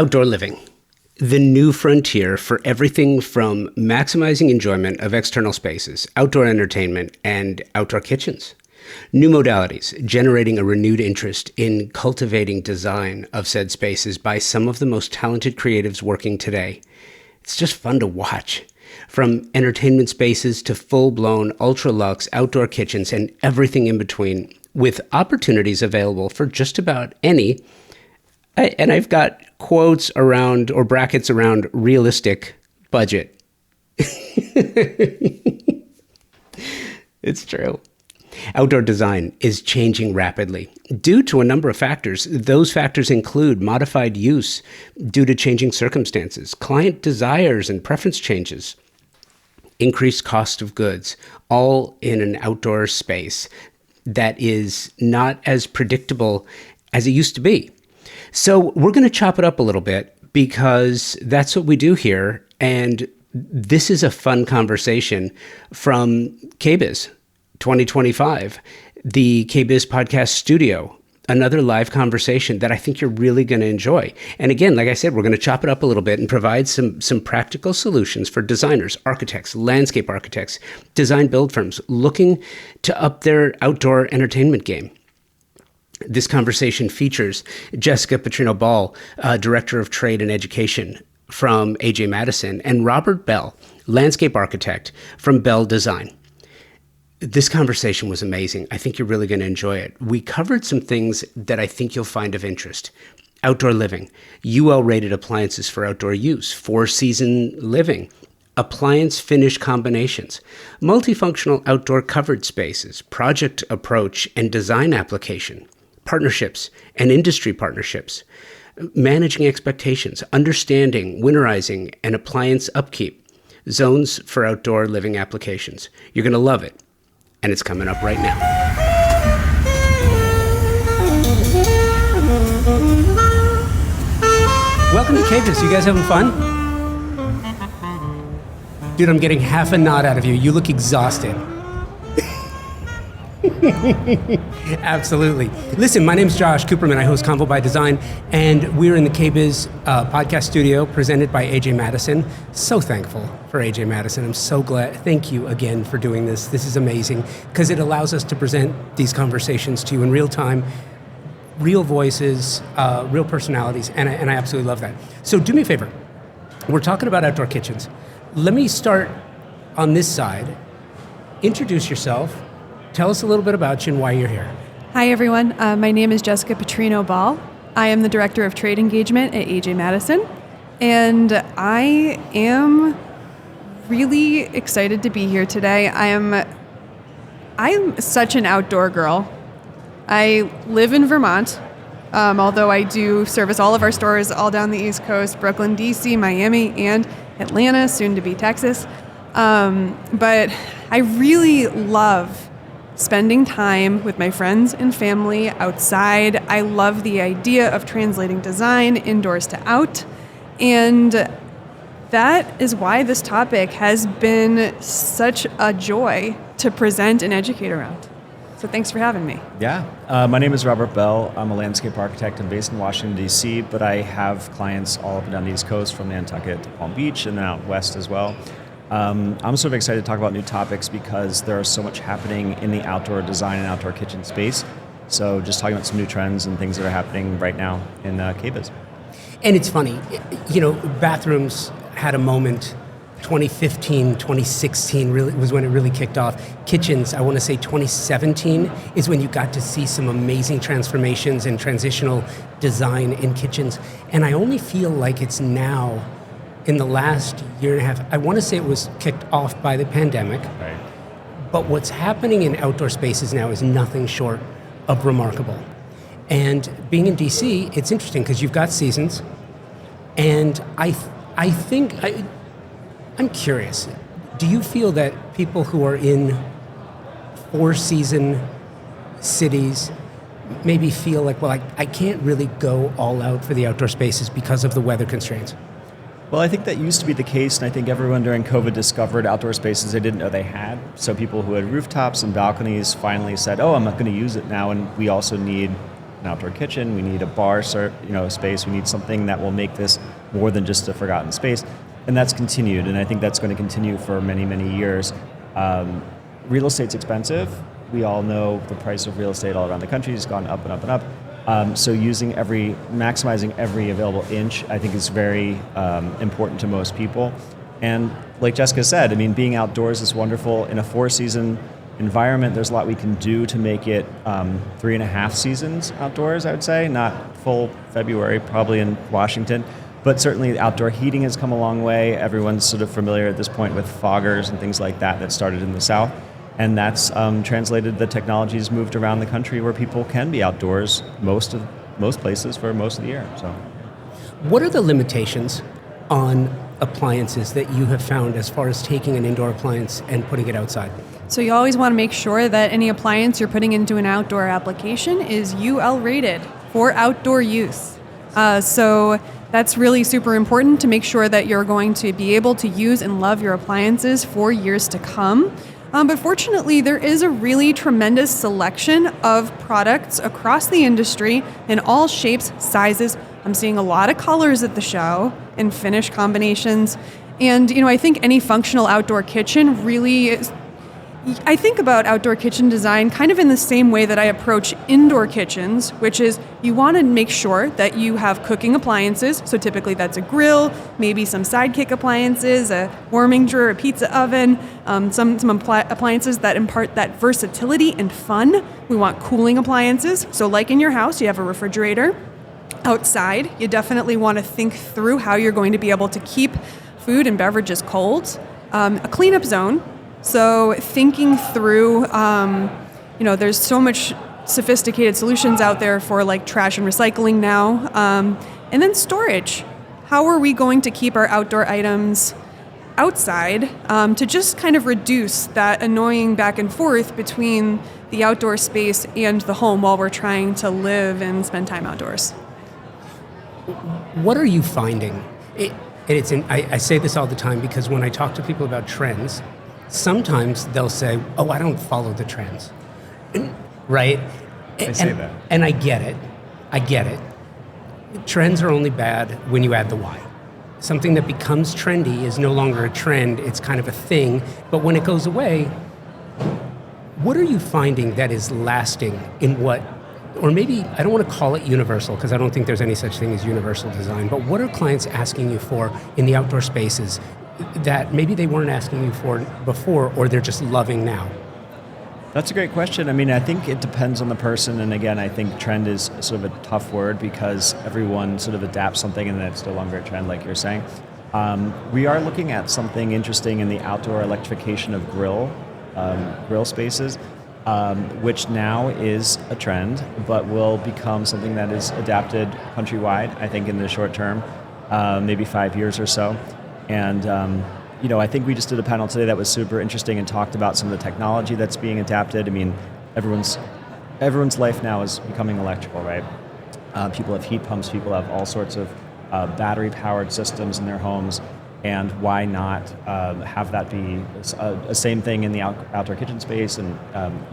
Outdoor living, the new frontier for everything from maximizing enjoyment of external spaces, outdoor entertainment, and outdoor kitchens. New modalities, generating a renewed interest in cultivating design of said spaces by some of the most talented creatives working today. It's just fun to watch. From entertainment spaces to full-blown ultra-luxe outdoor kitchens and everything in between, with opportunities available for just about any. And I've got quotes around or brackets around realistic budget. It's true. Outdoor design is changing rapidly due to a number of factors. Those factors include modified use due to changing circumstances, client desires and preference changes, increased cost of goods, all in an outdoor space that is not as predictable as it used to be. So we're going to chop it up a little bit because that's what we do here. And this is a fun conversation from KBIS 2025, the KBIS podcast studio, another live conversation that I think you're really going to enjoy. And again, like I said, we're going to chop it up a little bit and provide some practical solutions for designers, architects, landscape architects, design build firms looking to up their outdoor entertainment game. This conversation features Jessica Petrino-Ball, Director of Trade and Education from AJ Madison, and Robert Bell, Landscape Architect from Bell Design. This conversation was amazing. I think you're really going to enjoy it. We covered some things that I think you'll find of interest. Outdoor living, UL-rated appliances for outdoor use, four-season living, appliance finish combinations, multifunctional outdoor covered spaces, project approach and design application, partnerships and industry partnerships, managing expectations, understanding, winterizing, and appliance upkeep, zones for outdoor living applications. You're going to love it, and it's coming up right now. Welcome to KBIS. You guys having fun? Dude, I'm getting half a nod out of you. You look exhausted. Absolutely. Listen, my name is Josh Cooperman. I host Convo by Design, and we're in the KBIS podcast studio presented by AJ Madison. So thankful for AJ Madison. I'm so glad. Thank you again for doing this. This is amazing because it allows us to present these conversations to you in real time, real voices, real personalities, and I absolutely love that. So do me a favor. We're talking about outdoor kitchens. Let me start on this side. Introduce yourself. Tell us a little bit about you and why you're here. Hi, everyone. My name is Jessica Petrino-Ball. I am the Director of Trade Engagement at AJ Madison, and I am really excited to be here today. I'm such an outdoor girl. I live in Vermont, although I do service all of our stores all down the East Coast, Brooklyn, DC, Miami, and Atlanta, soon to be Texas. But I really love spending time with my friends and family outside. I love the idea of translating design indoors to out. And that is why this topic has been such a joy to present and educate around. So thanks for having me. Yeah, my name is Robert Bell. I'm a landscape architect. I'm based in Washington, D.C., but I have clients all up and down the East Coast, from Nantucket to Palm Beach and then out west as well. I'm sort of excited to talk about new topics because there is so much happening in the outdoor design and outdoor kitchen space. So just talking about some new trends and things that are happening right now in KBIS. And it's funny, bathrooms had a moment. 2015, 2016 really was when it really kicked off. Kitchens, I want to say 2017 is when you got to see some amazing transformations and transitional design in kitchens. And I only feel like it's now, in the last year and a half, I want to say it was kicked off by the pandemic. Right. But what's happening in outdoor spaces now is nothing short of remarkable. And being in DC, it's interesting because you've got seasons. And I'm curious, do you feel that people who are in four-season cities maybe feel like, well, I can't really go all out for the outdoor spaces because of the weather constraints? Well, I think that used to be the case, and I think everyone during COVID discovered outdoor spaces they didn't know they had. So people who had rooftops and balconies finally said, oh, I'm not going to use it now, and we also need an outdoor kitchen, we need a bar space, we need something that will make this more than just a forgotten space. And that's continued, and I think that's going to continue for many, many years. Real estate's expensive. We all know the price of real estate all around the country has gone up and up and up. So maximizing every available inch, I think is very important to most people. And like Jessica said, I mean, being outdoors is wonderful. In a 4-season environment, there's a lot we can do to make it 3.5 seasons outdoors, I would say. Not full February, probably in Washington. But certainly outdoor heating has come a long way. Everyone's sort of familiar at this point with foggers and things like that started in the South. And that's translated, the technology's moved around the country where people can be outdoors most places for most of the year. So, what are the limitations on appliances that you have found as far as taking an indoor appliance and putting it outside? So you always want to make sure that any appliance you're putting into an outdoor application is UL rated for outdoor use. So that's really super important to make sure that you're going to be able to use and love your appliances for years to come. But fortunately, there is a really tremendous selection of products across the industry in all shapes, sizes. I'm seeing a lot of colors at the show and finish combinations. And, I think any functional outdoor kitchen really is. I think about outdoor kitchen design kind of in the same way that I approach indoor kitchens, which is you want to make sure that you have cooking appliances. So typically that's a grill, maybe some sidekick appliances, a warming drawer, a pizza oven, some appliances that impart that versatility and fun. We want cooling appliances. So like in your house, you have a refrigerator. Outside, you definitely want to think through how you're going to be able to keep food and beverages cold. A cleanup zone. So thinking through, there's so much sophisticated solutions out there for like trash and recycling now. And then storage. How are we going to keep our outdoor items outside to just kind of reduce that annoying back and forth between the outdoor space and the home while we're trying to live and spend time outdoors? What are you finding? I say this all the time because when I talk to people about trends, sometimes they'll say, "Oh, I don't follow the trends," right? They say that. And I get it. Trends are only bad when you add the Y. Something that becomes trendy is no longer a trend, it's kind of a thing, but when it goes away, what are you finding that is lasting in what, or maybe, I don't want to call it universal because I don't think there's any such thing as universal design, but what are clients asking you for in the outdoor spaces that maybe they weren't asking you for before, or they're just loving now? That's a great question. I mean, I think it depends on the person. And again, I think trend is sort of a tough word because everyone sort of adapts something and then it's no longer a trend, like you're saying. We are looking at something interesting in the outdoor electrification of grill spaces, which now is a trend, but will become something that is adapted countrywide, I think, in the short term, maybe 5 years or so. And I think we just did a panel today that was super interesting and talked about some of the technology that's being adapted. I mean, everyone's life now is becoming electrical, right? People have heat pumps, people have all sorts of battery-powered systems in their homes, and why not have that be a same thing in the outdoor kitchen space and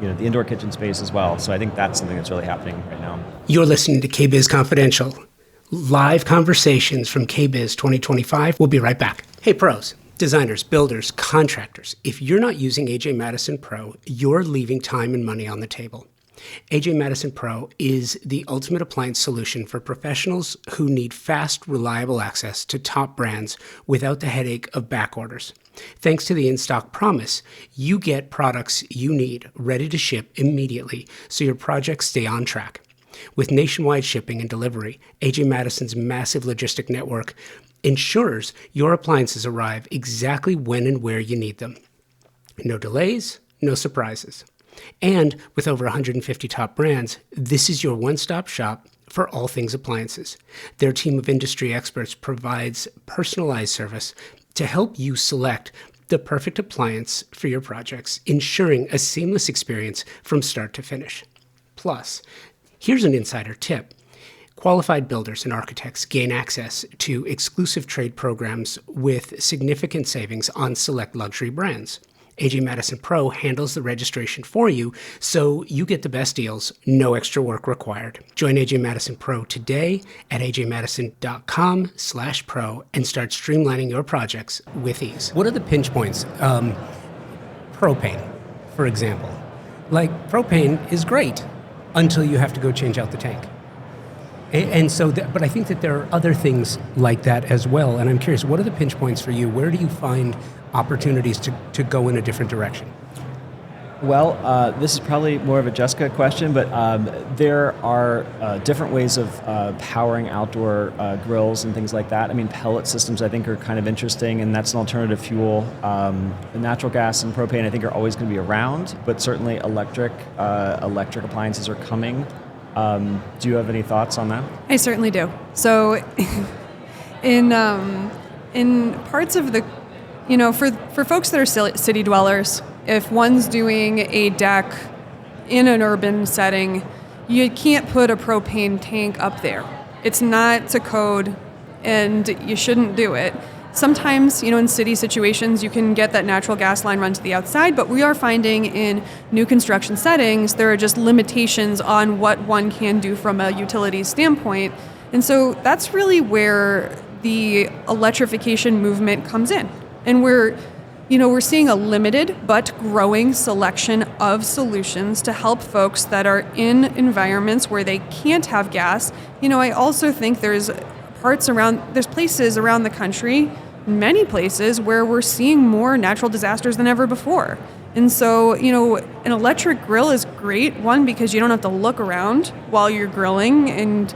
the indoor kitchen space as well? So I think that's something that's really happening right now. You're listening to KBIS Confidential. Live conversations from KBIS 2025. We'll be right back. Hey, pros, designers, builders, contractors. If you're not using AJ Madison Pro, you're leaving time and money on the table. AJ Madison Pro is the ultimate appliance solution for professionals who need fast, reliable access to top brands without the headache of back orders. Thanks to the in-stock promise, you get products you need ready to ship immediately so your projects stay on track. With nationwide shipping and delivery, AJ Madison's massive logistic network ensures your appliances arrive exactly when and where you need them. No delays, no surprises. And with over 150 top brands, this is your one-stop shop for all things appliances. Their team of industry experts provides personalized service to help you select the perfect appliance for your projects, ensuring a seamless experience from start to finish. Plus, here's an insider tip. Qualified builders and architects gain access to exclusive trade programs with significant savings on select luxury brands. AJ Madison Pro handles the registration for you, so you get the best deals, no extra work required. Join AJ Madison Pro today at ajmadison.com/pro and start streamlining your projects with ease. What are the pinch points? Propane, for example. Like, propane is great until you have to go change out the tank. And so, but I think that there are other things like that as well. And I'm curious, what are the pinch points for you? Where do you find opportunities to go in a different direction? Well, this is probably more of a Jessica question, but there are different ways of powering outdoor grills and things like that. I mean, pellet systems I think are kind of interesting, and that's an alternative fuel. Natural gas and propane I think are always going to be around, but certainly electric appliances are coming. Do you have any thoughts on that? I certainly do. So in parts of the, for folks that are city dwellers, if one's doing a deck in an urban setting, you can't put a propane tank up there. It's not to code, and you shouldn't do it. Sometimes, in city situations, you can get that natural gas line run to the outside, but we are finding in new construction settings, there are just limitations on what one can do from a utility standpoint. And so that's really where the electrification movement comes in. And we're seeing a limited but growing selection of solutions to help folks that are in environments where they can't have gas. I also think there's places around the country, many places, where we're seeing more natural disasters than ever before. And so, an electric grill is great, one, because you don't have to look around while you're grilling and,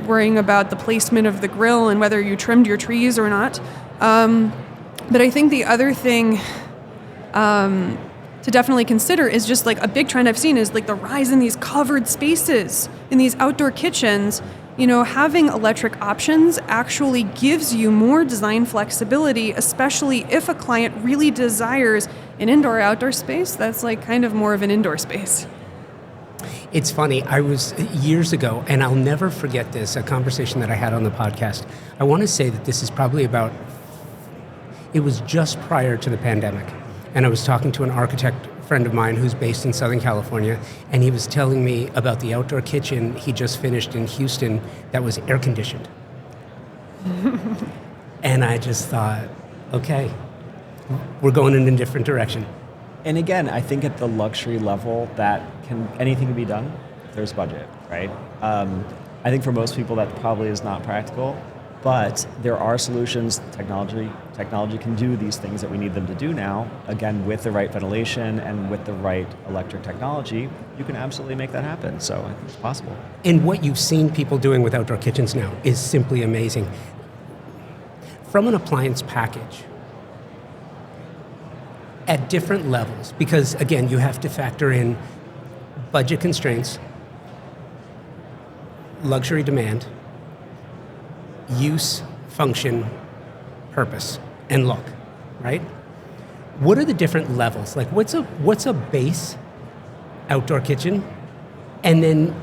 worrying about the placement of the grill and whether you trimmed your trees or not. But I think the other thing to definitely consider is just like a big trend I've seen is like the rise in these covered spaces in these outdoor kitchens. Having electric options actually gives you more design flexibility, especially if a client really desires an indoor-outdoor space that's like kind of more of an indoor space. It's funny, I was years ago, and I'll never forget this, a conversation that I had on the podcast. I want to say that this is probably it was just prior to the pandemic. And I was talking to an architect friend of mine who's based in Southern California, and he was telling me about the outdoor kitchen he just finished in Houston that was air conditioned. And I just thought, okay, we're going in a different direction. And again, I think at the luxury level anything can be done if there's budget, right? I think for most people that probably is not practical, but there are solutions. Technology can do these things that we need them to do now. Again, with the right ventilation and with the right electric technology, you can absolutely make that happen. So I think it's possible. And what you've seen people doing with outdoor kitchens now is simply amazing. From an appliance package, at different levels, because again, you have to factor in budget constraints, luxury demand, use, function, purpose, and look, right? What are the different levels? Like, what's a base outdoor kitchen, and then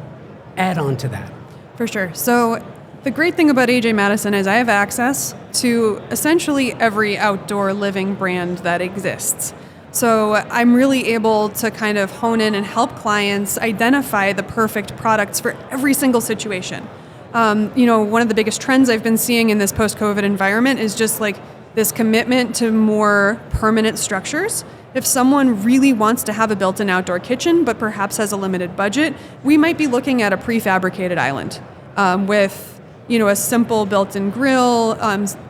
add on to that? For sure. So the great thing about AJ Madison is I have access to essentially every outdoor living brand that exists. So I'm really able to kind of hone in and help clients identify the perfect products for every single situation. One of the biggest trends I've been seeing in this post-COVID environment is just like this commitment to more permanent structures. If someone really wants to have a built-in outdoor kitchen, but perhaps has a limited budget, we might be looking at a prefabricated island with, a simple built-in grill,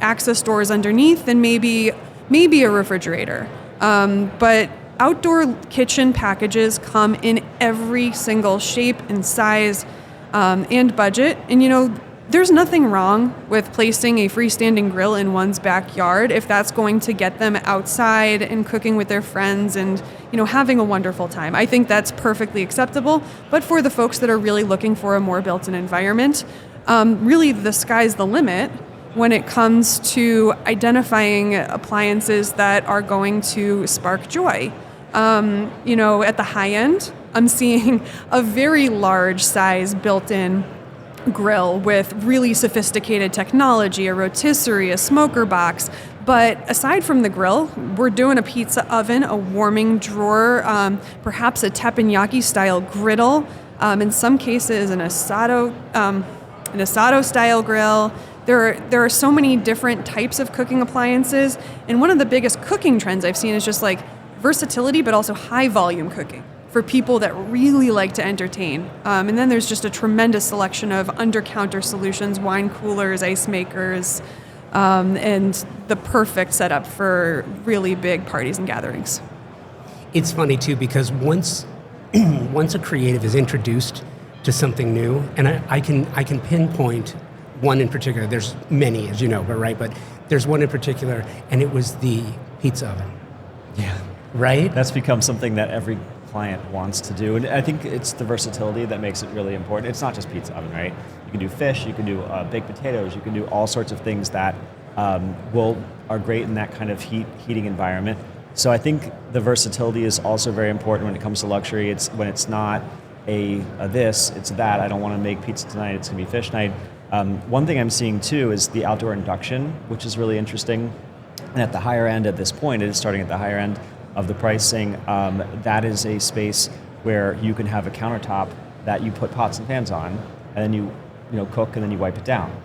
access doors underneath, and maybe a refrigerator. But outdoor kitchen packages come in every single shape and size and budget. And, there's nothing wrong with placing a freestanding grill in one's backyard if that's going to get them outside and cooking with their friends and, having a wonderful time. I think that's perfectly acceptable. But for the folks that are really looking for a more built-in environment, really the sky's the limit when it comes to identifying appliances that are going to spark joy. At the high end, I'm seeing a very large size built-in grill with really sophisticated technology, a rotisserie, a smoker box, But aside from the grill, we're doing a pizza oven, a warming drawer, perhaps a teppanyaki style griddle, in some cases an asado style grill. There are so many different types of cooking appliances, and one of the biggest cooking trends I've seen is just like versatility, but also high volume cooking for people that really like to entertain. And then there's just a tremendous selection of under-counter solutions, wine coolers, ice makers, and the perfect setup for really big parties and gatherings. It's funny too, because once a creative is introduced to something new, and I can pinpoint one in particular. There's many, as you know, but there's one in particular, and it was the pizza oven. Yeah. Right? That's become something that every client wants to do, and I think it's the versatility that makes it really important. It's not just pizza oven, right? You can do fish, you can do baked potatoes, you can do all sorts of things that are great in that kind of heating environment. So I think the versatility is also very important when it comes to luxury. It's when it's not a this, it's that. I don't want to make pizza tonight, it's going to be fish night. One thing I'm seeing too is the outdoor induction, which is really interesting. And at the higher end at this point, it is starting at the higher end of the pricing. That is a space where you can have a countertop that you put pots and pans on, and then you cook and then you wipe it down.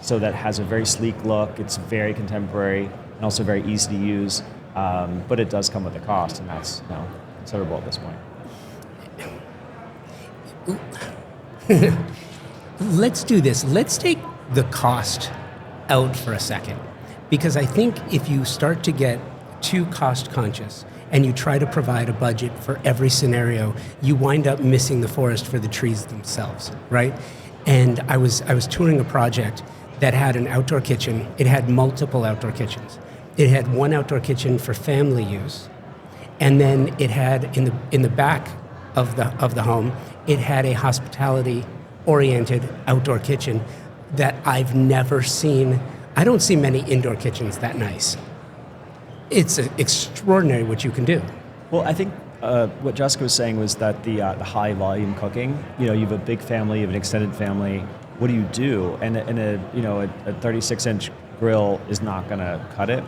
So that has a very sleek look. It's very contemporary and also very easy to use. But it does come with a cost, and that's considerable at this point. Let's do this. Let's take the cost out for a second, because I think if you start to get too cost conscious and you try to provide a budget for every scenario, you wind up missing the forest for the trees themselves, right? And I was touring a project that had an outdoor kitchen. It had multiple outdoor kitchens. It had one outdoor kitchen for family use, and then it had in the back of the home, it had a hospitality-oriented outdoor kitchen that I've never seen. I don't see many indoor kitchens that nice. It's extraordinary what you can do. Well, I think what Jessica was saying was that the high volume cooking. You have a big family, you have an extended family. What do you do? And a 36-inch grill is not going to cut it.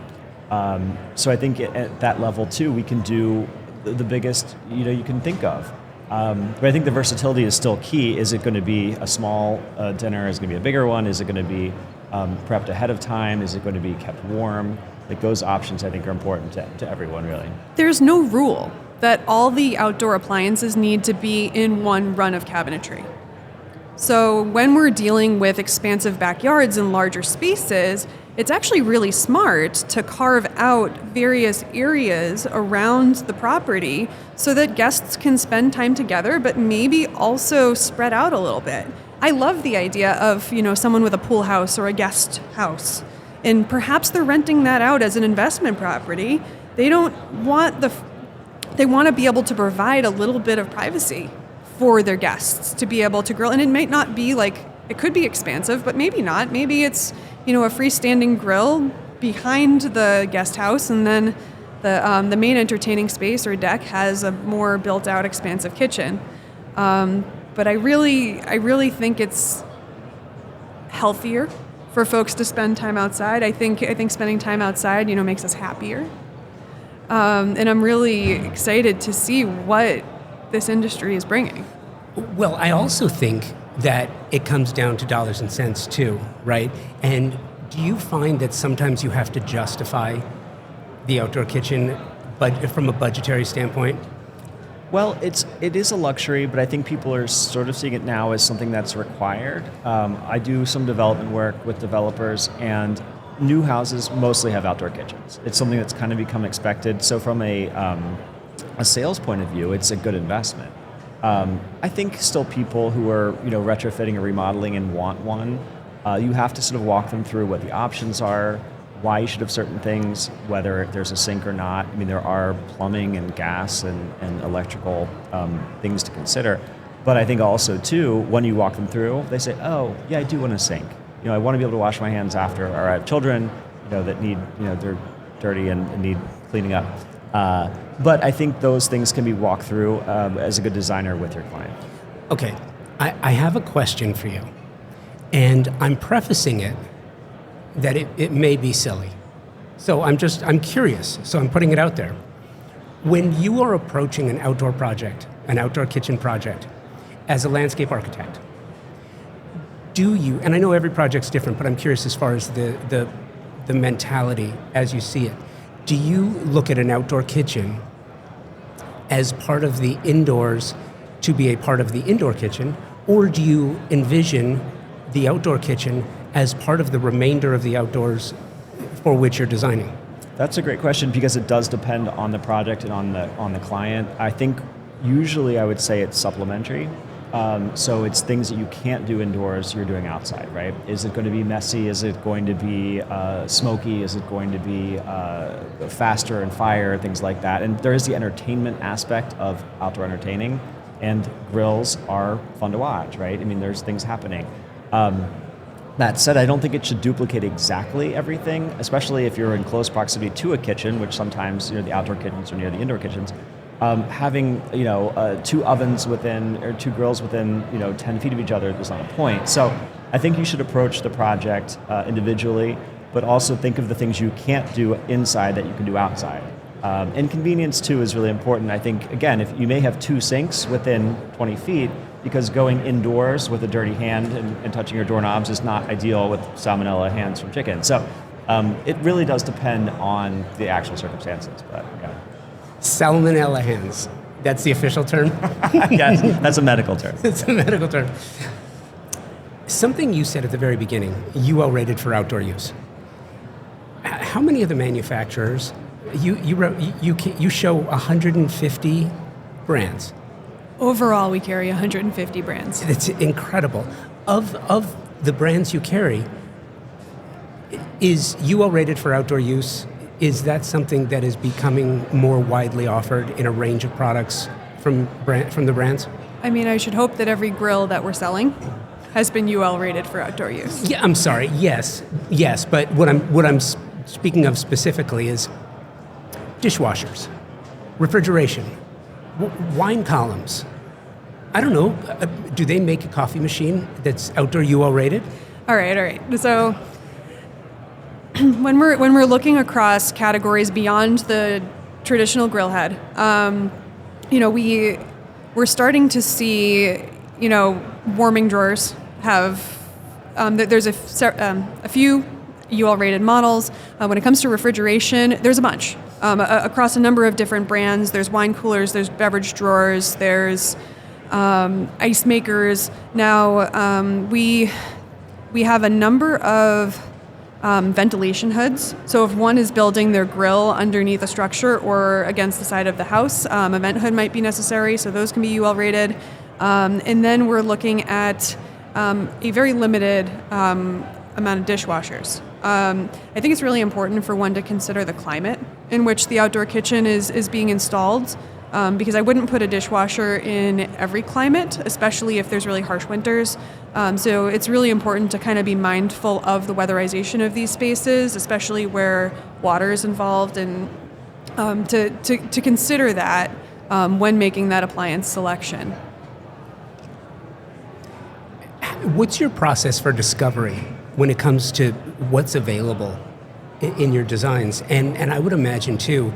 So I think at that level too, we can do the biggest you can think of. But I think the versatility is still key. Is it going to be a small dinner? Is it going to be a bigger one? Is it going to be prepped ahead of time? Is it going to be kept warm? Like those options, I think, are important to everyone, really. There's no rule that all the outdoor appliances need to be in one run of cabinetry. So when we're dealing with expansive backyards and larger spaces, it's actually really smart to carve out various areas around the property so that guests can spend time together, but maybe also spread out a little bit. I love the idea of, someone with a pool house or a guest house, and perhaps they're renting that out as an investment property. They want to be able to provide a little bit of privacy for their guests to be able to grill. And it might not be it could be expansive, but maybe not. Maybe it's, a freestanding grill behind the guest house, and then the main entertaining space or deck has a more built out expansive kitchen. But I really think it's healthier for folks to spend time outside. I think spending time outside, makes us happier. And I'm really excited to see what this industry is bringing. Well, I also think that it comes down to dollars and cents too, right? And do you find that sometimes you have to justify the outdoor kitchen from a budgetary standpoint? Well, it is a luxury, but I think people are sort of seeing it now as something that's required. I do some development work with developers, and new houses mostly have outdoor kitchens. It's something that's kind of become expected. So from a sales point of view, it's a good investment. I think still people who are retrofitting or remodeling and want one, you have to sort of walk them through what the options are, why you should have certain things, whether there's a sink or not. I mean, there are plumbing and gas and electrical things to consider. But I think also too, when you walk them through, they say, oh, yeah, I do want a sink. I want to be able to wash my hands after, or I have children, that need, they're dirty and need cleaning up. But I think those things can be walked through as a good designer with your client. Okay, I have a question for you, and I'm prefacing it that it may be silly, So I'm curious, so I'm putting it out there. When you are approaching an outdoor project, an outdoor kitchen project, as a landscape architect, do you, and I know every project's different, but I'm curious as far as the mentality as you see it, do you look at an outdoor kitchen as part of the indoors to be a part of the indoor kitchen, or do you envision the outdoor kitchen as part of the remainder of the outdoors for which you're designing? That's a great question because it does depend on the project and on the client. I think usually I would say it's supplementary. So it's things that you can't do indoors, you're doing outside, right? Is it going to be messy? Is it going to be smoky? Is it going to be faster and fire, things like that? And there is the entertainment aspect of outdoor entertaining, and grills are fun to watch, right? I mean, there's things happening. That said, I don't think it should duplicate exactly everything, especially if you're in close proximity to a kitchen, which sometimes the outdoor kitchens are near the indoor kitchens. Having two ovens within or two grills within 10 feet of each other is not a point. So I think you should approach the project individually, but also think of the things you can't do inside that you can do outside. And convenience too is really important. I think again, if you may have two sinks within 20 feet, because going indoors with a dirty hand and touching your doorknobs is not ideal with salmonella hands from chicken. So it really does depend on the actual circumstances. But yeah. Salmonella hands. That's the official term? Yes, that's a medical term. It's a medical term. Something you said at the very beginning, UL rated for outdoor use. How many of the manufacturers, you show 150 brands. Overall, we carry 150 brands. It's incredible. Of the brands you carry, is UL rated for outdoor use? Is that something that is becoming more widely offered in a range of products from the brands? I mean, I should hope that every grill that we're selling has been UL rated for outdoor use. Yeah, I'm sorry. Yes, but what I'm speaking of specifically is dishwashers, refrigeration, wine columns. I don't know. Do they make a coffee machine that's outdoor UL rated? All right. So when we're looking across categories beyond the traditional grill head, we're starting to see warming drawers have. There's a few UL rated models. When it comes to refrigeration, there's a bunch across a number of different brands. There's wine coolers, there's beverage drawers, there's ice makers. Now we have a number of ventilation hoods. So if one is building their grill underneath a structure or against the side of the house, a vent hood might be necessary. So those can be UL rated. And then we're looking at a very limited amount of dishwashers. I think it's really important for one to consider the climate in which the outdoor kitchen is being installed, because I wouldn't put a dishwasher in every climate, especially if there's really harsh winters. So it's really important to kind of be mindful of the weatherization of these spaces, especially where water is involved, and to consider that when making that appliance selection. What's your process for discovery when it comes to what's available in your designs? And I would imagine too,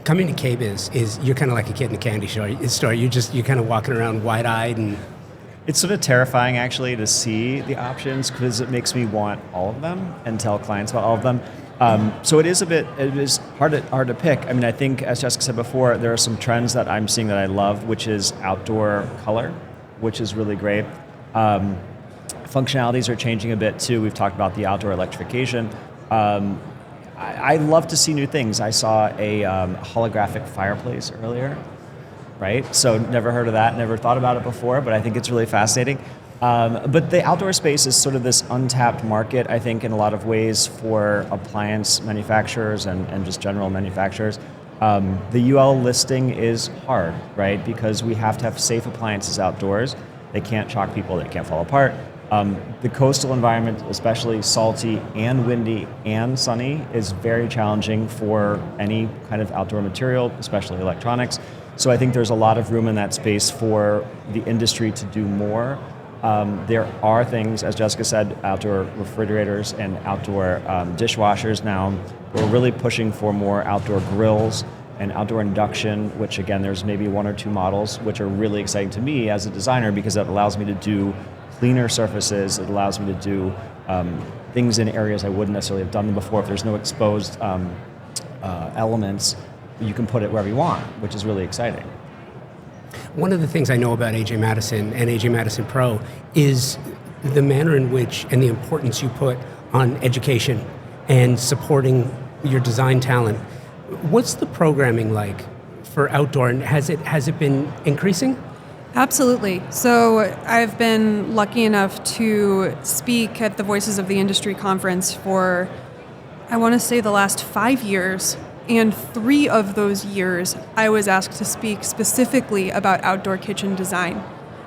coming to KBIS is you're kind of like a kid in a candy store. You're kind of walking around wide-eyed, and it's sort of terrifying actually to see the options because it makes me want all of them and tell clients about all of them. So it is hard to pick. I mean, I think as Jessica said before, there are some trends that I'm seeing that I love, which is outdoor color, which is really great. Functionalities are changing a bit too. We've talked about the outdoor electrification. I love to see new things. I saw a holographic fireplace earlier, right? So never heard of that, never thought about it before, but I think it's really fascinating. But the outdoor space is sort of this untapped market, I think, in a lot of ways for appliance manufacturers and just general manufacturers. The UL listing is hard, right? Because we have to have safe appliances outdoors. They can't shock people, they can't fall apart. The coastal environment, especially salty and windy and sunny, is very challenging for any kind of outdoor material, especially electronics. So I think there's a lot of room in that space for the industry to do more. There are things, as Jessica said, outdoor refrigerators and outdoor dishwashers now. We're really pushing for more outdoor grills and outdoor induction, which again, there's maybe 1 or 2 models, which are really exciting to me as a designer because it allows me to do cleaner surfaces. It allows me to do things in areas I wouldn't necessarily have done them before. If there's no exposed elements, you can put it wherever you want, which is really exciting. One of the things I know about AJ Madison and AJ Madison Pro is the manner in which and the importance you put on education and supporting your design talent. What's the programming like for outdoor, and has it been increasing? Absolutely. So I've been lucky enough to speak at the Voices of the Industry conference for, I want to say, the last 5 years. And 3 of those years, I was asked to speak specifically about outdoor kitchen design.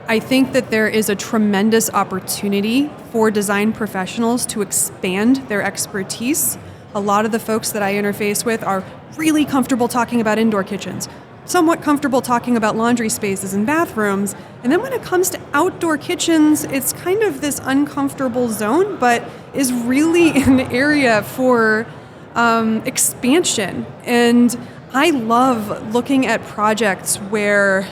I think that there is a tremendous opportunity for design professionals to expand their expertise. A lot of the folks that I interface with are really comfortable talking about indoor kitchens, somewhat comfortable talking about laundry spaces and bathrooms. And then when it comes to outdoor kitchens, it's kind of this uncomfortable zone, but is really an area for expansion. And I love looking at projects where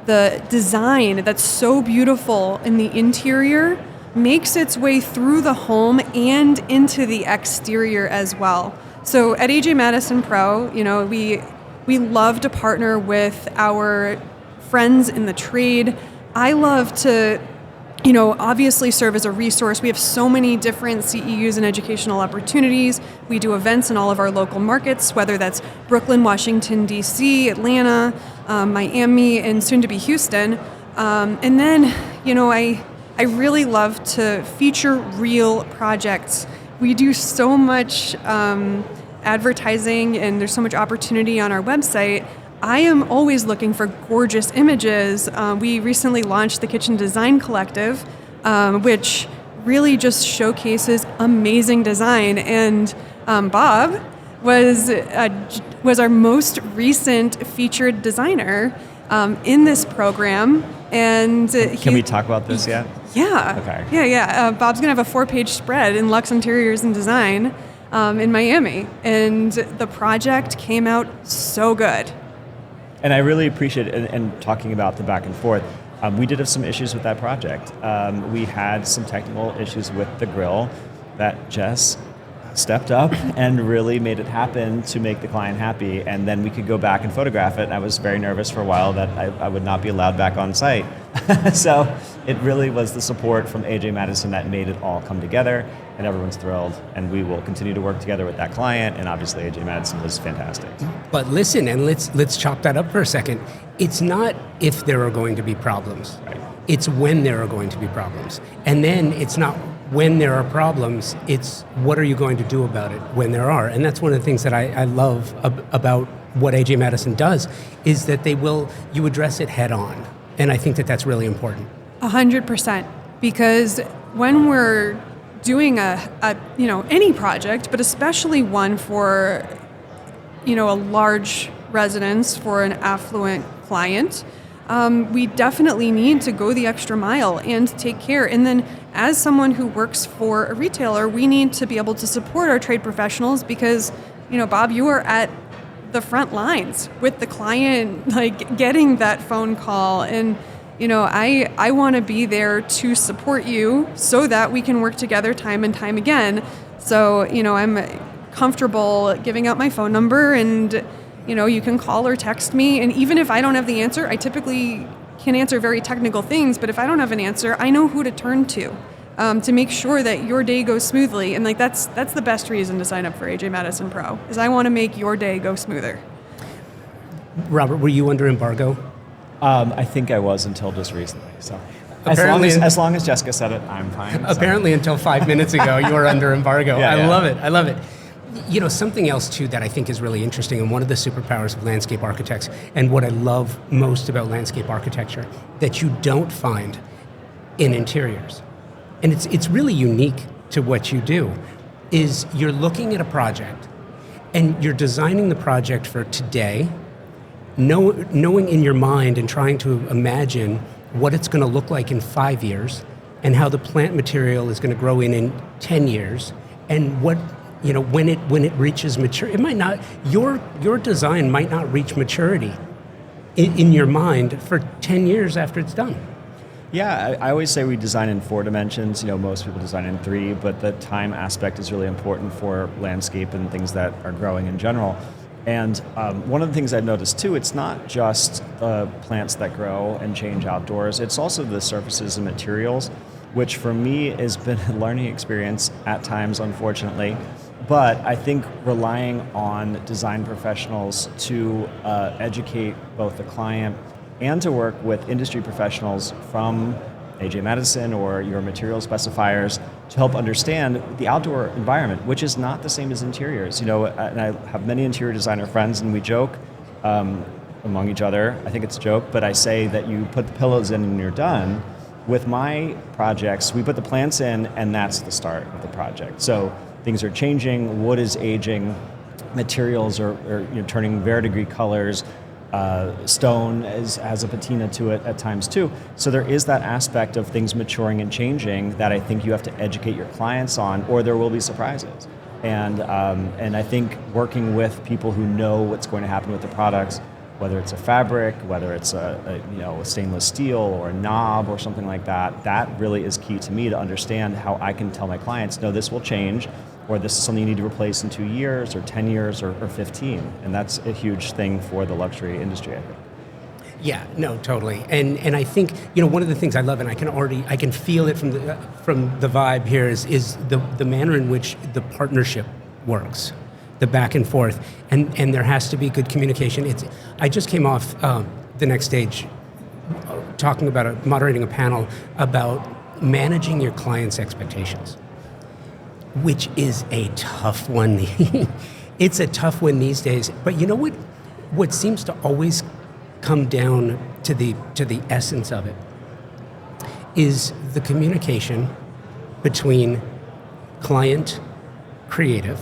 the design that's so beautiful in the interior makes its way through the home and into the exterior as well. So at AJ Madison Pro, we love to partner with our friends in the trade. I love to, obviously serve as a resource. We have so many different CEUs and educational opportunities. We do events in all of our local markets, whether that's Brooklyn, Washington, D.C., Atlanta, Miami, and soon to be Houston. And then, I really love to feature real projects. We do so much advertising and there's so much opportunity on our website. I am always looking for gorgeous images. We recently launched the Kitchen Design Collective, which really just showcases amazing design. And Bob was our most recent featured designer in this program. And can we talk about this yet? Yeah. Okay. Yeah. Bob's gonna have a 4-page spread in Luxe Interiors and Design in Miami, and the project came out so good. And I really appreciate it, and talking about the back and forth. We did have some issues with that project. We had some technical issues with the grill that Jess stepped up and really made it happen to make the client happy, and then we could go back and photograph it. And I was very nervous for a while that I would not be allowed back on site. So it really was the support from AJ Madison that made it all come together, and everyone's thrilled, and we will continue to work together with that client, and obviously AJ Madison was fantastic. But listen, and let's chop that up for a second. It's not if there are going to be problems. Right. It's when there are going to be problems. And then it's not when there are problems, it's what are you going to do about it when there are. And that's one of the things that I love about what AJ Madison does, is that you address it head on. And I think that that's really important. 100%. Because when we're doing any project, but especially one for, a large residence for an affluent client, we definitely need to go the extra mile and take care. And then as someone who works for a retailer, we need to be able to support our trade professionals because, Bob, you are at the front lines with the client, like getting that phone call. And, I want to be there to support you so that we can work together time and time again. So, I'm comfortable giving out my phone number, and you can call or text me, and even if I don't have the answer, I typically can answer very technical things, but if I don't have an answer, I know who to turn to make sure that your day goes smoothly. And that's the best reason to sign up for AJ Madison Pro, is I want to make your day go smoother. Robert, were you under embargo? I think I was until just recently. So as long as Jessica said it, I'm fine. Apparently until 5 minutes ago, you were under embargo. Yeah, I love it. Something else, too, that I think is really interesting, and one of the superpowers of landscape architects, and what I love most about landscape architecture, that you don't find in interiors, and it's really unique to what you do, is you're looking at a project, and you're designing the project for today, knowing in your mind and trying to imagine what it's going to look like in 5 years, and how the plant material is going to grow in 10 years, and what, when it reaches maturity. It might not, your design might not reach maturity in your mind for 10 years after it's done. Yeah, I always say we design in 4 dimensions. Most people design in 3, but the time aspect is really important for landscape and things that are growing in general. And one of the things I've noticed too, it's not just the plants that grow and change outdoors, it's also the surfaces and materials, which for me has been a learning experience at times, unfortunately. But I think relying on design professionals to educate both the client and to work with industry professionals from AJ Madison or your material specifiers to help understand the outdoor environment, which is not the same as interiors. And I have many interior designer friends, and we joke among each other. I think it's a joke, but I say that you put the pillows in and you're done. With my projects, we put the plants in, and that's the start of the project. So things are changing, wood is aging, materials are turning verdigris colors. Stone has a patina to it at times too. So there is that aspect of things maturing and changing that I think you have to educate your clients on, or there will be surprises. And I think working with people who know what's going to happen with the products, whether it's a fabric, whether it's a stainless steel or a knob or something like that, that really is key to me to understand how I can tell my clients, no, this will change, or this is something you need to replace in 2 years or 10 years or 15. And that's a huge thing for the luxury industry, I think. Yeah, no, totally. And I think, one of the things I love, and I can feel it from the vibe here is the manner in which the partnership works, the back and forth. And there has to be good communication. I just came off the next stage talking about moderating a panel about managing your clients' expectations, which is a tough one. It's a tough one these days. But you know what seems to always come down to the essence of it is the communication between client, creative,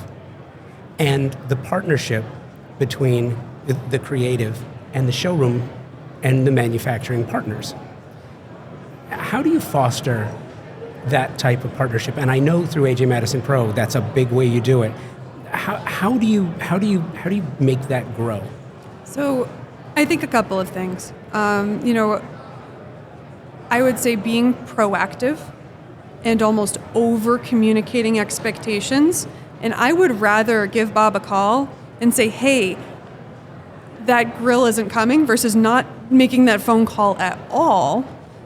and the partnership between the creative and the showroom and the manufacturing partners. How do you foster that type of partnership? And I know through AJ Madison Pro, that's a big way you do it. How do you make that grow? So I think a couple of things. I would say being proactive and almost over communicating expectations. And I would rather give Bob a call and say, hey, that grill isn't coming, versus not making that phone call at all.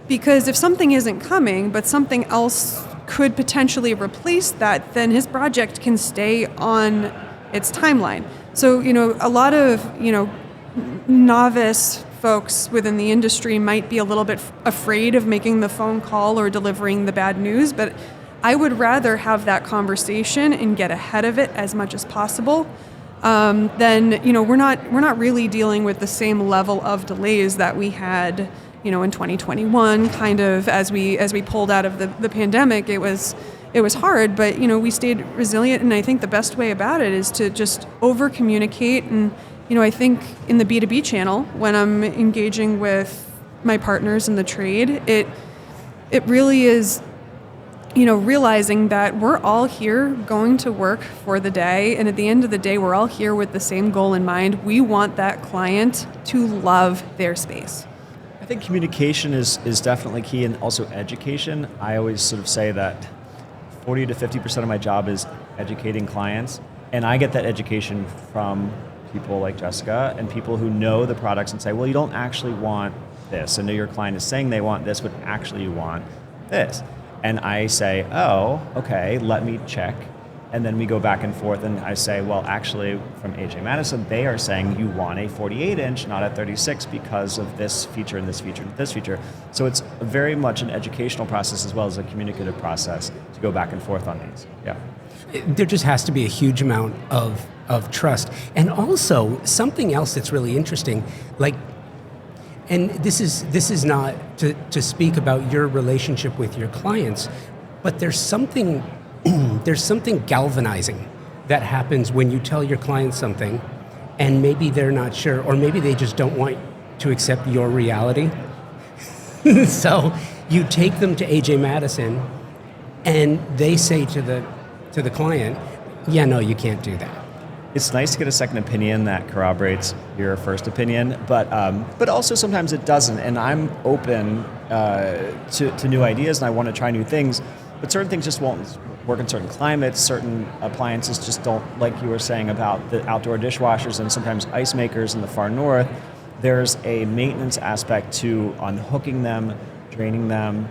Because if something isn't coming, but something else could potentially replace that, then his project can stay on its timeline. So, a lot of, novice folks within the industry might be a little bit afraid of making the phone call or delivering the bad news, but I would rather have that conversation and get ahead of it as much as possible. Then, we're not really dealing with the same level of delays that we had in 2021, kind of as we pulled out of the pandemic. It was hard, but we stayed resilient, and I think the best way about it is to just over communicate. And I think in the B2B channel, when I'm engaging with my partners in the trade, it really is realizing that we're all here going to work for the day, and at the end of the day, we're all here with the same goal in mind. We want that client to love their space. I think communication is definitely key, and also education. I always sort of say that 40 to 50% of my job is educating clients, and I get that education from people like Jessica and people who know the products and say, well, you don't actually want this. I know your client is saying they want this, but actually you want this. And I say, oh, okay, let me check. And then we go back and forth, and I say, well, actually, from AJ Madison, they are saying you want a 48-inch, not a 36, because of this feature and this feature and this feature. So it's very much an educational process as well as a communicative process to go back and forth on these. Yeah. There just has to be a huge amount of trust. And also, something else that's really interesting, and this is not to speak about your relationship with your clients, but there's something galvanizing that happens when you tell your clients something and maybe they're not sure, or maybe they just don't want to accept your reality. So You take them to AJ Madison, and they say to the client, yeah, no, you can't do that. It's nice to get a second opinion that corroborates your first opinion, but also sometimes it doesn't. And I'm open to new ideas, and I want to try new things. But certain things just won't work in certain climates. Certain appliances just don't, like you were saying about the outdoor dishwashers and sometimes ice makers in the far north. There's a maintenance aspect to unhooking them, draining them,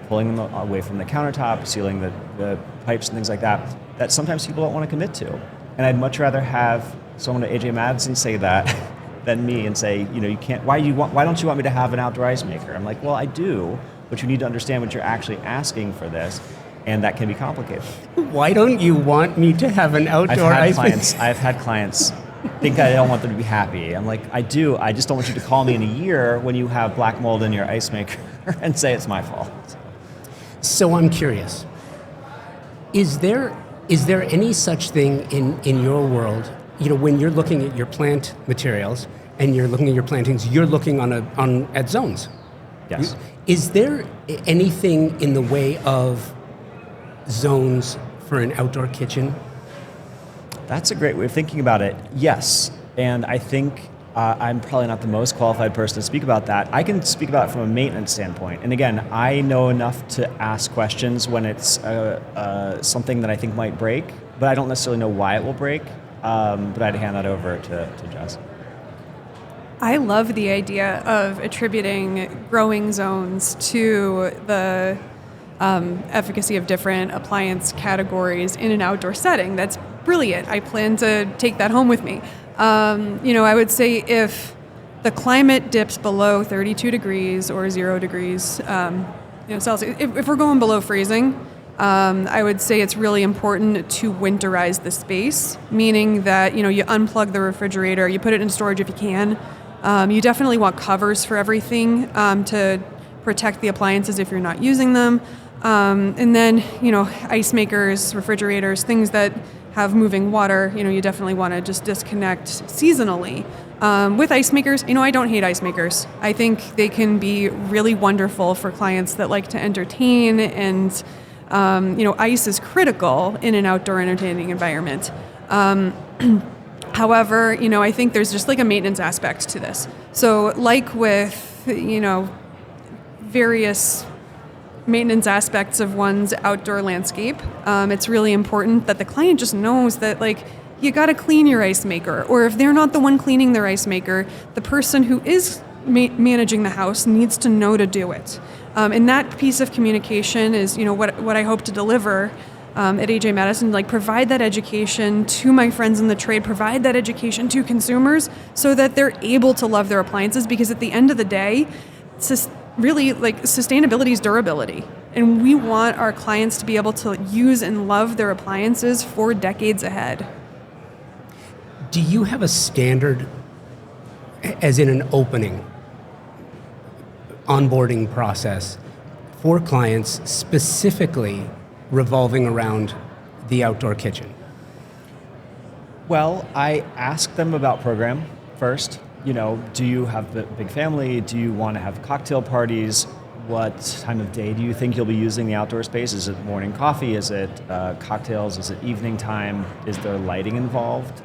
pulling them away from the countertop, sealing the pipes and things like that, that sometimes people don't want to commit to. And I'd much rather have someone at AJ Madison say that than me and say, you can't, why don't you want me to have an outdoor ice maker? I'm like, well, I do, but you need to understand what you're actually asking for this, and that can be complicated. Why don't you want me to have an outdoor ice maker? I've had clients think I don't want them to be happy. I'm like, I do, I just don't want you to call me in a year when you have black mold in your ice maker and say it's my fault. So I'm curious, is there any such thing in your world, when you're looking at your plant materials and you're looking at your plantings, you're looking at zones? Yes. Is there anything in the way of zones for an outdoor kitchen? That's a great way of thinking about it. Yes, and I think I'm probably not the most qualified person to speak about that. I can speak about it from a maintenance standpoint. And again, I know enough to ask questions when it's something that I think might break, but I don't necessarily know why it will break. But I'd hand that over to Jess. I love the idea of attributing growing zones to the efficacy of different appliance categories in an outdoor setting. That's brilliant. I plan to take that home with me. I would say if the climate dips below 32 degrees or 0 degrees Celsius, if we're going below freezing, I would say it's really important to winterize the space, meaning that you unplug the refrigerator, you put it in storage if you can. You definitely want covers for everything to protect the appliances if you're not using them. And then, ice makers, refrigerators, things that have moving water, you definitely want to just disconnect seasonally. With ice makers, I don't hate ice makers. I think they can be really wonderful for clients that like to entertain, and ice is critical in an outdoor entertaining environment. However, I think there's just like a maintenance aspect to this. So like with, various maintenance aspects of one's outdoor landscape, it's really important that the client just knows that, you got to clean your ice maker. Or if they're not the one cleaning their ice maker, the person who is managing the house needs to know to do it. And that piece of communication is, what I hope to deliver at AJ Madison, provide that education to my friends in the trade, provide that education to consumers so that they're able to love their appliances, because at the end of the day, really, sustainability is durability. And we want our clients to be able to use and love their appliances for decades ahead. Do you have a standard, as in an opening, onboarding process for clients specifically revolving around the outdoor kitchen? Well, I ask them about program first. Do you have a big family? Do you want to have cocktail parties? What time of day do you think you'll be using the outdoor space? Is it morning coffee? Is it cocktails? Is it evening time? Is there lighting involved?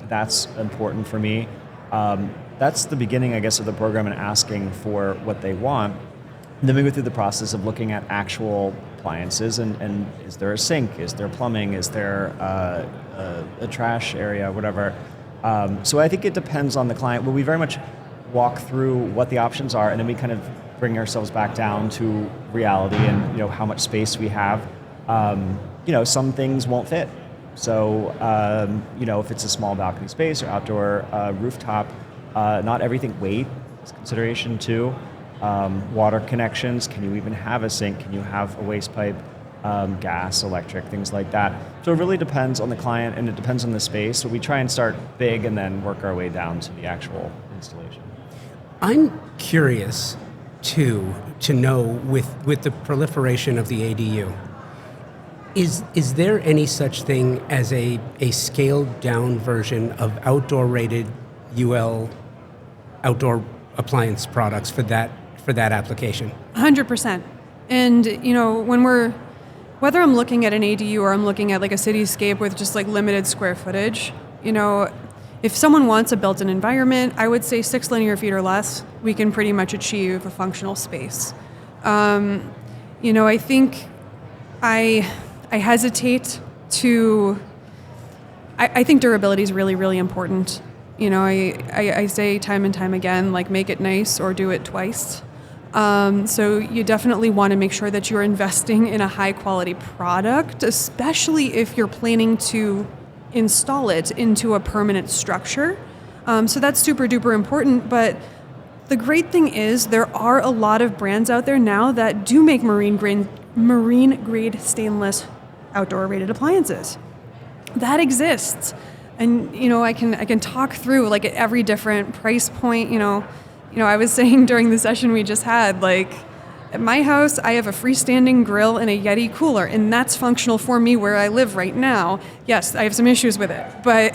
That's important for me. That's the beginning, I guess, of the program, and asking for what they want. And then we go through the process of looking at actual appliances, and is there a sink? Is there plumbing? Is there a trash area? Whatever. So I think it depends on the client, but we very much walk through what the options are, and then we kind of bring ourselves back down to reality and how much space we have. Some things won't fit. So if it's a small balcony space or outdoor rooftop, not everything. Weight is a consideration too. Water connections. Can you even have a sink? Can you have a waste pipe? Gas, electric, things like that. So it really depends on the client, and it depends on the space. So we try and start big and then work our way down to the actual installation. I'm curious, too, to know with the proliferation of the ADU, is there any such thing as a scaled down version of outdoor rated UL outdoor appliance products for that application? 100%. And, whether I'm looking at an ADU or I'm looking at like a cityscape with just like limited square footage, if someone wants a built-in environment, I would say 6 linear feet or less, we can pretty much achieve a functional space. I think I hesitate to. I think durability is really, really important. I say time and time again, like make it nice or do it twice. So you definitely want to make sure that you're investing in a high quality product, especially if you're planning to install it into a permanent structure. So that's super duper important. But the great thing is there are a lot of brands out there now that do make marine grade stainless outdoor rated appliances. That exists. And, I can talk through like at every different price point, I was saying during the session we just had, like, at my house, I have a freestanding grill and a Yeti cooler, and that's functional for me where I live right now. Yes, I have some issues with it, but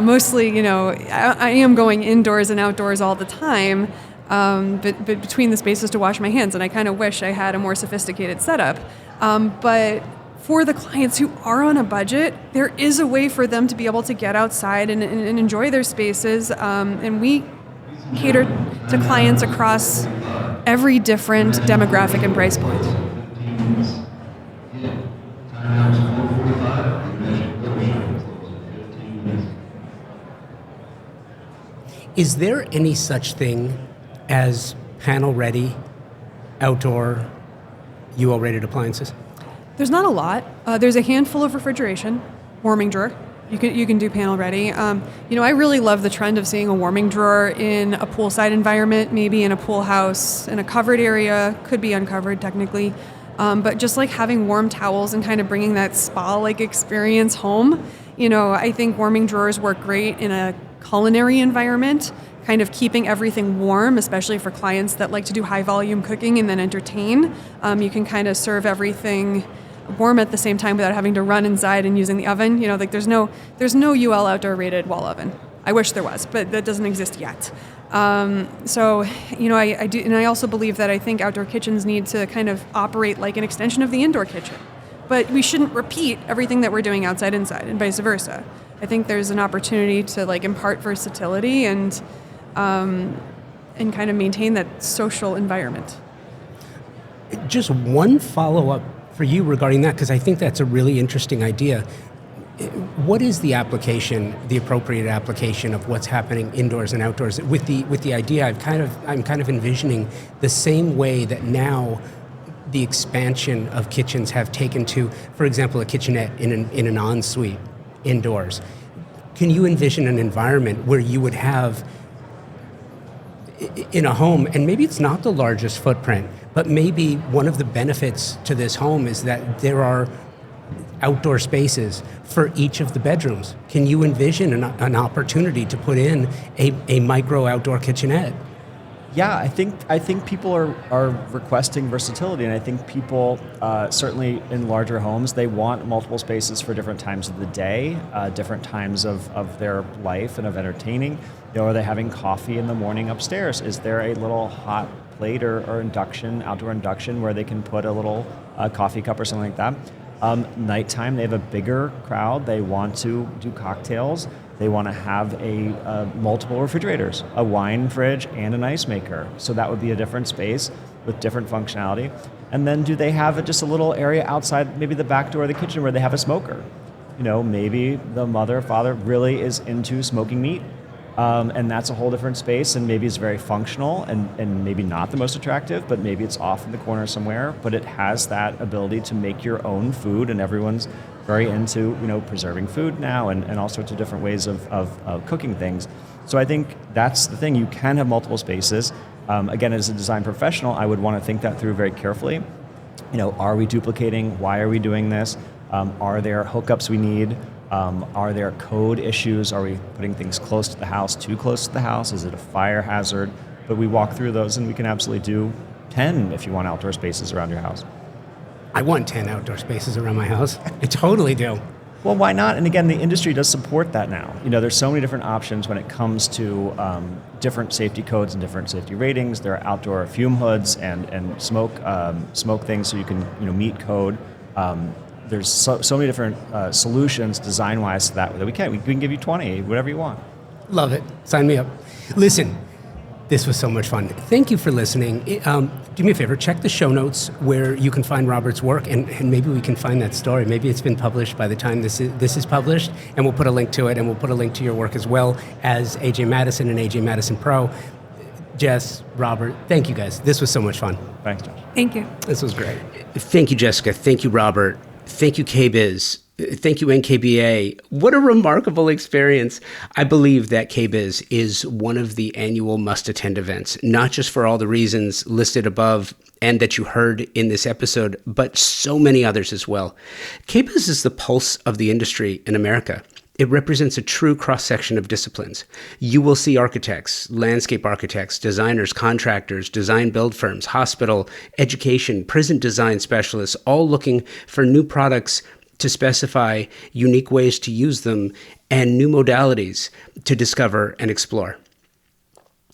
mostly, I am going indoors and outdoors all the time, but between the spaces to wash my hands, and I kind of wish I had a more sophisticated setup. But for the clients who are on a budget, there is a way for them to be able to get outside and enjoy their spaces, and we cater to clients across every different demographic and price point. Is there any such thing as panel-ready, outdoor, UL-rated appliances? There's not a lot. There's a handful of refrigeration, warming drawer. You can do panel ready. I really love the trend of seeing a warming drawer in a poolside environment, maybe in a pool house, in a covered area, could be uncovered technically. But just like having warm towels and kind of bringing that spa-like experience home, I think warming drawers work great in a culinary environment, kind of keeping everything warm, especially for clients that like to do high volume cooking and then entertain. You can kind of serve everything warm at the same time without having to run inside and using the oven. There's no UL outdoor rated wall oven. I wish there was, but that doesn't exist yet. I do, and I also believe that I think outdoor kitchens need to kind of operate like an extension of the indoor kitchen. But we shouldn't repeat everything that we're doing outside inside, and vice versa. I think there's an opportunity to like impart versatility and kind of maintain that social environment. Just one follow-up for you regarding that, because I think that's a really interesting idea. What is the appropriate application of what's happening indoors and outdoors? With the idea, I'm kind of envisioning the same way that now the expansion of kitchens have taken to, for example, a kitchenette in an ensuite indoors. Can you envision an environment where you would have in a home, and maybe it's not the largest footprint, but maybe one of the benefits to this home is that there are outdoor spaces for each of the bedrooms. Can you envision an opportunity to put in a micro outdoor kitchenette? Yeah, I think people are requesting versatility, and I think people certainly in larger homes, they want multiple spaces for different times of the day, different times of their life and of entertaining. Are they having coffee in the morning upstairs? Is there a little hot plate or outdoor induction where they can put a little coffee cup or something like that? Nighttime, they have a bigger crowd. They want to do cocktails. They want to have multiple refrigerators, a wine fridge and an ice maker. So that would be a different space with different functionality. And then do they have just a little area outside, maybe the back door of the kitchen where they have a smoker? Maybe the mother or father really is into smoking meat. And that's a whole different space, and maybe it's very functional and maybe not the most attractive, but maybe it's off in the corner somewhere, but it has that ability to make your own food, and everyone's very into preserving food now and all sorts of different ways of cooking things. So I think that's the thing. You can have multiple spaces. Again, as a design professional, I would want to think that through very carefully. Are we duplicating? Why are we doing this? Are there hookups we need? Are there code issues? Are we putting things close to the house, too close to the house? Is it a fire hazard? But we walk through those, and we can absolutely do 10 if you want outdoor spaces around your house. I want 10 outdoor spaces around my house. I totally do. Well, why not? And again, the industry does support that now. There's so many different options when it comes to different safety codes and different safety ratings. There are outdoor fume hoods and smoke things, so you can meet code. There's so many different solutions design-wise to that we can give you 20, whatever you want. Love it. Sign me up. Listen, this was so much fun. Thank you for listening. Do me a favor, check the show notes where you can find Robert's work, and maybe we can find that story. Maybe it's been published by the time this is published, and we'll put a link to it, and we'll put a link to your work as well as AJ Madison and AJ Madison Pro. Jess, Robert, thank you guys. This was so much fun. Thanks, Josh. Thank you. This was great. Thank you, Jessica. Thank you, Robert. Thank you, KBIS. Thank you, NKBA. What a remarkable experience. I believe that KBIS is one of the annual must-attend events, not just for all the reasons listed above and that you heard in this episode, but so many others as well. KBIS is the pulse of the industry in America. It represents a true cross-section of disciplines. You will see architects, landscape architects, designers, contractors, design build firms, hospital, education, prison design specialists, all looking for new products to specify unique ways to use them and new modalities to discover and explore.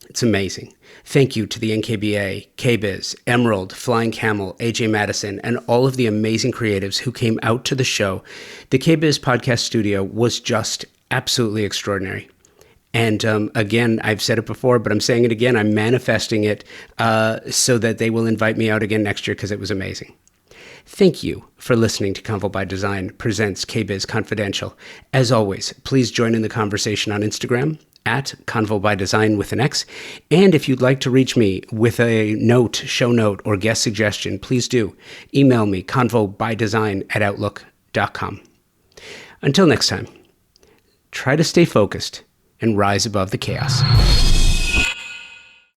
It's amazing. Thank you to the NKBA, KBIS, Emerald, Flying Camel, AJ Madison, and all of the amazing creatives who came out to the show. The KBIS podcast studio was just absolutely extraordinary. And again, I've said it before, but I'm saying it again. I'm manifesting it so that they will invite me out again next year because it was amazing. Thank you for listening to Convo by Design presents KBIS Confidential. As always, please join in the conversation on Instagram at Convo by Design with an X. And if you'd like to reach me with a note, show note, or guest suggestion, please do. Email me, convobydesign@outlook.com. Until next time, try to stay focused and rise above the chaos.